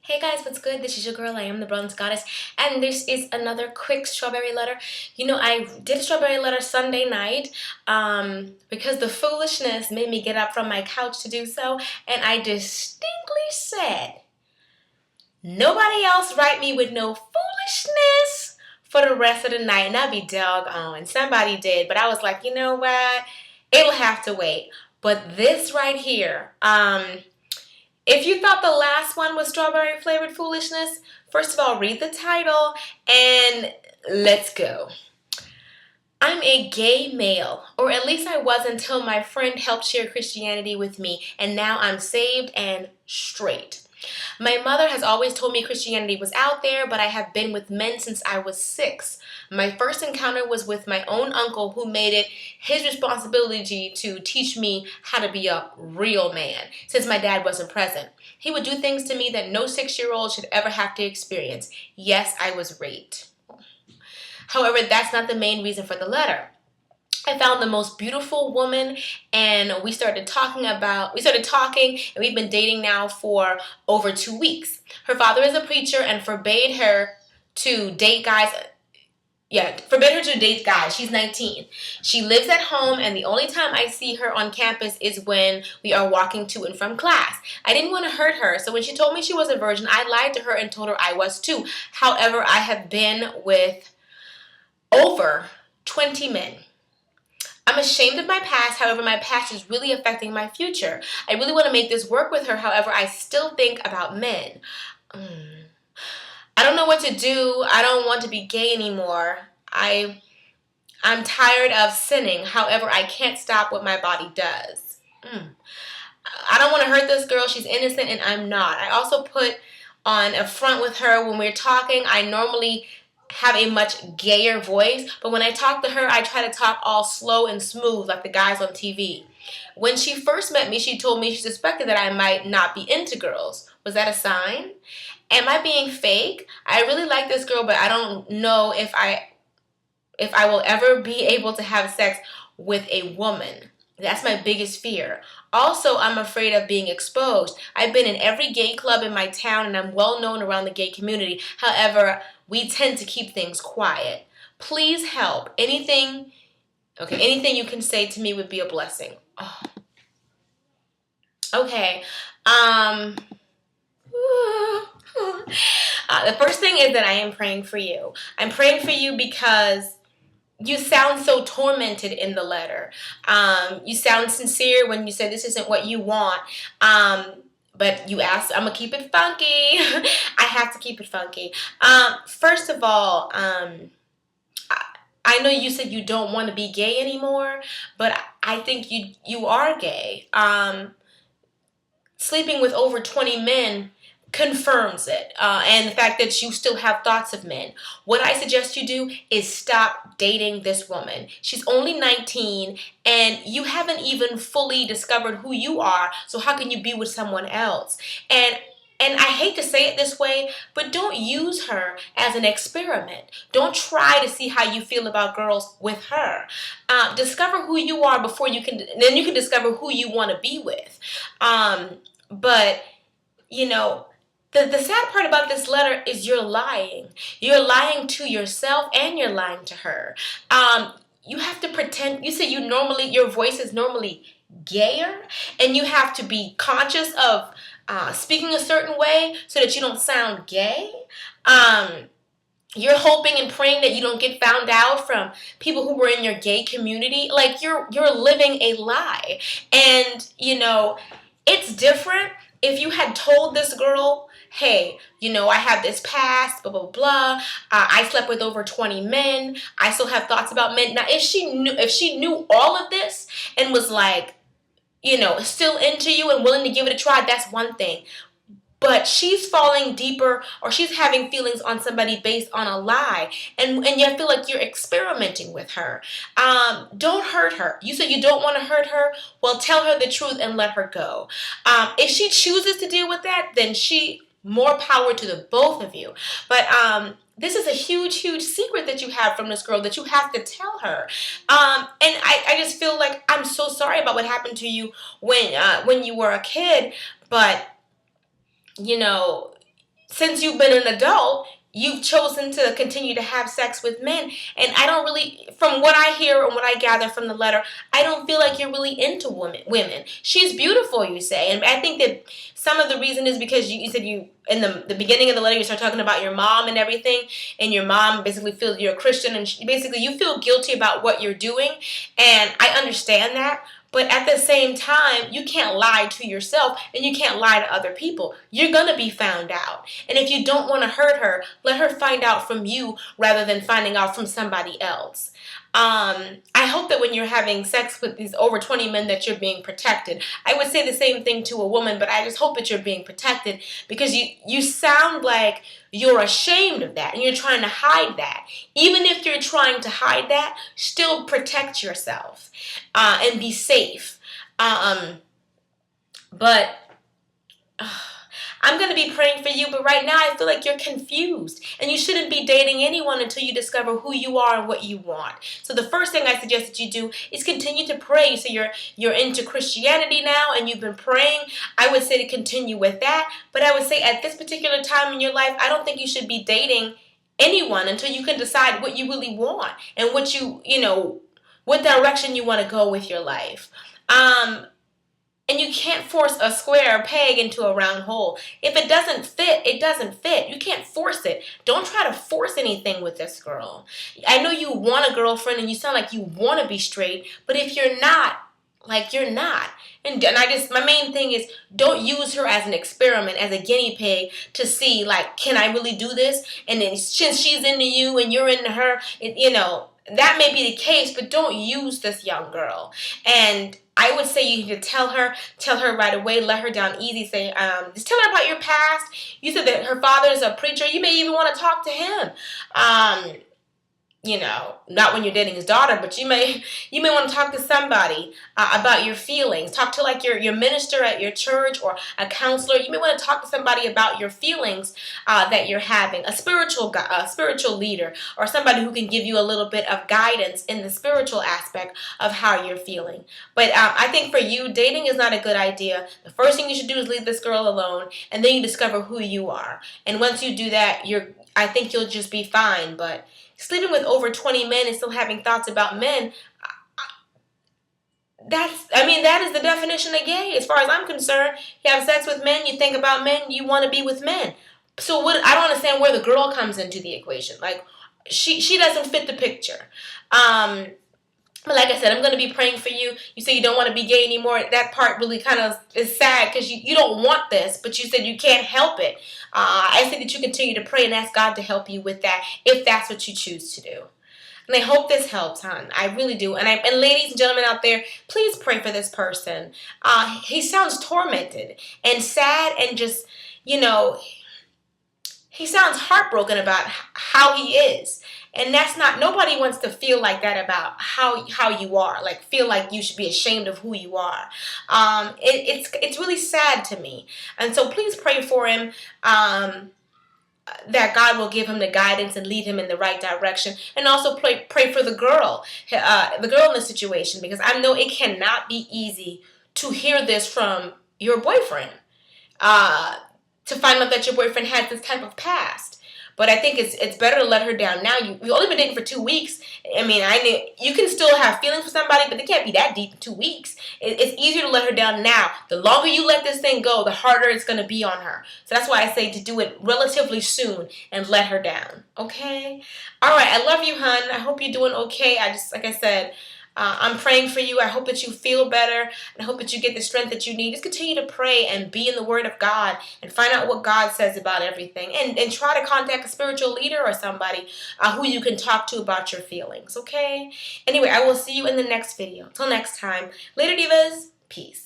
Hey guys, what's good? This is your girl, I am the Bronze Goddess, and this is another quick strawberry letter. I did a strawberry letter Sunday night because the foolishness made me get up from my couch to do so, and I distinctly said, nobody else write me with no foolishness for the rest of the night, and I'd be doggone. Somebody did, but I was like, you know what? It'll have to wait. But this right here, if you thought the last one was strawberry flavored foolishness, first of all, read the title and let's go. I'm a gay male, or at least I was until my friend helped share Christianity with me, and now I'm saved and straight. My mother has always told me Christianity was out there, but I have been with men since I was 6. My first encounter was with my own uncle, who made it his responsibility to teach me how to be a real man, since my dad wasn't present. He would do things to me that no 6-year-old should ever have to experience. Yes, I was raped. However, that's not the main reason for the letter. I found the most beautiful woman, and we started talking, and we've been dating now for over 2 weeks. Her father is a preacher and forbade her to date guys. Forbid her to date guys. She's 19. She lives at home, and the only time I see her on campus is when we are walking to and from class. I didn't want to hurt her, so when she told me she was a virgin, I lied to her and told her I was too. However, I have been with over 20 men. I'm ashamed of my past, however, my past is really affecting my future. I really want to make this work with her, however, I still think about men. I don't know what to do. I don't want to be gay anymore. I'm tired of sinning, however, I can't stop what my body does. I don't want to hurt this girl. She's innocent and I'm not. I also put on a front with her when we're talking. I normally have a much gayer voice, but when I talk to her, I try to talk all slow and smooth like the guys on TV. When she first met me, she told me she suspected that I might not be into girls. Was that a sign? Am I being fake? I really like this girl, but I don't know if I will ever be able to have sex with a woman. That's my biggest fear. Also, I'm afraid of being exposed. I've been in every gay club in my town, and I'm well known around the gay community. However, we tend to keep things quiet. Please help. Anything you can say to me would be a blessing. Oh. Okay. The first thing is that I am praying for you. I'm praying for you because you sound so tormented in the letter. You sound sincere when you say this isn't what you want. But you asked, I'm going to keep it funky. I have to keep it funky. First of all, I know you said you don't want to be gay anymore, but I think you are gay. Sleeping with over 20 men confirms it, and the fact that you still have thoughts of men. What I suggest you do is stop dating this woman. She's only 19, and you haven't even fully discovered who you are, so how can you be with someone else? And I hate to say it this way, but don't use her as an experiment. Don't try to see how you feel about girls with her. Discover who you are before you can discover who you want to be with. But the sad part about this letter is you're lying. You're lying to yourself and you're lying to her. You have to pretend. You say your voice is normally gayer, and you have to be conscious of speaking a certain way so that you don't sound gay. You're hoping and praying that you don't get found out from people who were in your gay community. Like you're living a lie. And it's different if you had told this girl, hey, I have this past, blah, blah, blah. I slept with over 20 men. I still have thoughts about men. Now, if she knew all of this and was like, still into you and willing to give it a try, that's one thing. But she's falling deeper, or she's having feelings on somebody based on a lie. And you feel like you're experimenting with her. Don't hurt her. You said you don't want to hurt her. Well, tell her the truth and let her go. If she chooses to deal with that, then more power to the both of you. But this is a huge, huge secret that you have from this girl that you have to tell her. And I just feel like I'm so sorry about what happened to you when you were a kid. But since you've been an adult, you've chosen to continue to have sex with men. And I don't really, from what I hear and what I gather from the letter, I don't feel like you're really into women. She's beautiful, you say. And I think that some of the reason is because you said you, in the beginning of the letter, you start talking about your mom and everything. And your mom basically feels you're a Christian. And basically you feel guilty about what you're doing. And I understand that. But at the same time, you can't lie to yourself and you can't lie to other people. You're going to be found out. And if you don't want to hurt her, let her find out from you rather than finding out from somebody else. I hope that when you're having sex with these over 20 men that you're being protected. I would say the same thing to a woman, but I just hope that you're being protected because you sound like you're ashamed of that and you're trying to hide that. Even if you're trying to hide that, still protect yourself and be safe. But I'm going to be praying for you, but right now I feel like you're confused and you shouldn't be dating anyone until you discover who you are and what you want. So the first thing I suggest that you do is continue to pray. So you're into Christianity now and you've been praying. I would say to continue with that, but I would say at this particular time in your life, I don't think you should be dating anyone until you can decide what you really want and what direction you want to go with your life. And you can't force a square peg into a round hole. If it doesn't fit, it doesn't fit. You can't force it. Don't try to force anything with this girl. I know you want a girlfriend and you sound like you want to be straight, but if you're not, like you're not. And my main thing is don't use her as an experiment, as a guinea pig to see like, can I really do this? And then since she's into you and you're into her, that may be the case, but don't use this young girl. And I would say you need to tell her right away, let her down easy, say, just tell her about your past. You said that her father is a preacher. You may even want to talk to him. Not when you're dating his daughter, but you may want to talk to somebody about your feelings. Talk to like your minister at your church or a counselor. You may want to talk to somebody about your feelings that you're having, a spiritual leader or somebody who can give you a little bit of guidance in the spiritual aspect of how you're feeling. But I think for you, dating is not a good idea. The first thing you should do is leave this girl alone, and then you discover who you are. And once you do that, I think you'll just be fine. But sleeping with over 20 men and still having thoughts about men, that is the definition of gay. As far as I'm concerned, you have sex with men, you think about men, you want to be with men. So I don't understand where the girl comes into the equation. Like, she doesn't fit the picture. But like I said, I'm going to be praying for you. You say you don't want to be gay anymore. That part really kind of is sad because you don't want this, but you said you can't help it. I say that you continue to pray and ask God to help you with that if that's what you choose to do. And I hope this helps, hon. I really do. And ladies and gentlemen out there, please pray for this person. He sounds tormented and sad and just, he sounds heartbroken about how he is. And nobody wants to feel like that about how you are. Like, feel like you should be ashamed of who you are. It's really sad to me. And so please pray for him, that God will give him the guidance and lead him in the right direction. And also pray for the girl in the situation, because I know it cannot be easy to hear this from your boyfriend, to find out that your boyfriend has this type of past. But I think it's better to let her down now. You've only been dating for 2 weeks. You can still have feelings for somebody, but they can't be that deep in 2 weeks. It's easier to let her down now. The longer you let this thing go, the harder it's going to be on her. So that's why I say to do it relatively soon and let her down. Okay? All right. I love you, hon. I hope you're doing okay. Like I said, I'm praying for you. I hope that you feel better, and I hope that you get the strength that you need. Just continue to pray and be in the Word of God and find out what God says about everything, and try to contact a spiritual leader or somebody who you can talk to about your feelings, okay? Anyway, I will see you in the next video. Till next time. Later, divas. Peace.